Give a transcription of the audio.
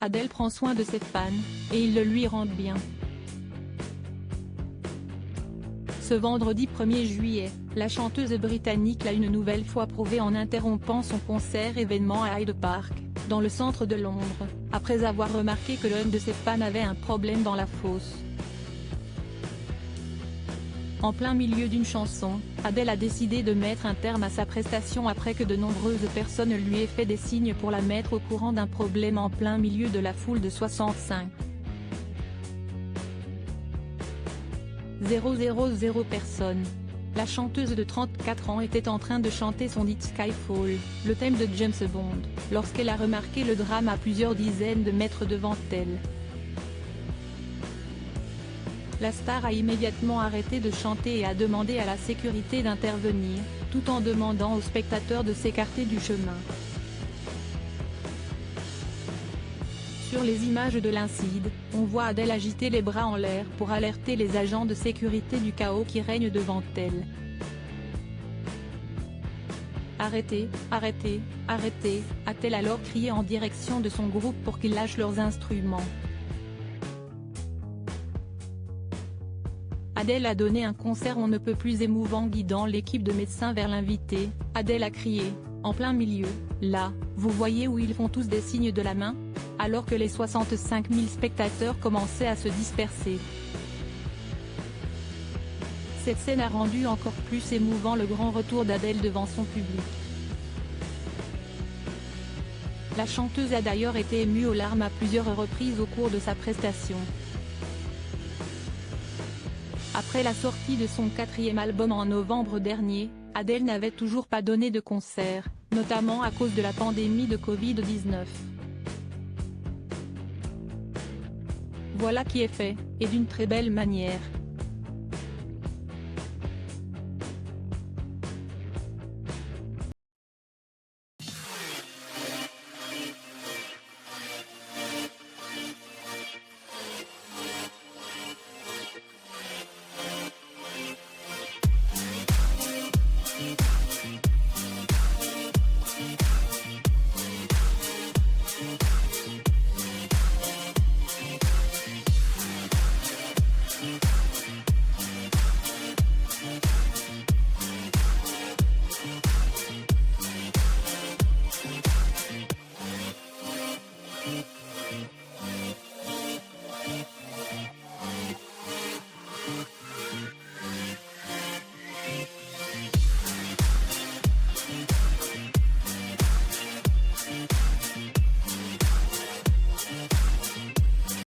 Adele prend soin de ses fans, et ils le lui rendent bien. Ce vendredi 1er juillet, la chanteuse britannique l'a une nouvelle fois prouvé en interrompant son concert événement à Hyde Park, dans le centre de Londres, après avoir remarqué que l'un de ses fans avait un problème dans la fosse. En plein milieu d'une chanson, Adele a décidé de mettre un terme à sa prestation après que de nombreuses personnes lui aient fait des signes pour la mettre au courant d'un problème en plein milieu de la foule de 65 000 personnes. La chanteuse de 34 ans était en train de chanter son hit Skyfall, le thème de James Bond, lorsqu'elle a remarqué le drame à plusieurs dizaines de mètres devant elle. La star a immédiatement arrêté de chanter et a demandé à la sécurité d'intervenir, tout en demandant aux spectateurs de s'écarter du chemin. Sur les images de l'incident, on voit Adele agiter les bras en l'air pour alerter les agents de sécurité du chaos qui règne devant elle. Arrêtez, arrêtez, arrêtez, a-t-elle alors crié en direction de son groupe pour qu'ils lâchent leurs instruments. Adele a donné un concert on ne peut plus émouvant guidant l'équipe de médecins vers l'invité. Adele a crié, en plein milieu, là, vous voyez où ils font tous des signes de la main ? Alors que les 65 000 spectateurs commençaient à se disperser. Cette scène a rendu encore plus émouvant le grand retour d'Adele devant son public. La chanteuse a d'ailleurs été émue aux larmes à plusieurs reprises au cours de sa prestation. Après la sortie de son 4e album en novembre dernier, Adele n'avait toujours pas donné de concert, notamment à cause de la pandémie de Covid-19. Voilà qui est fait, et d'une très belle manière.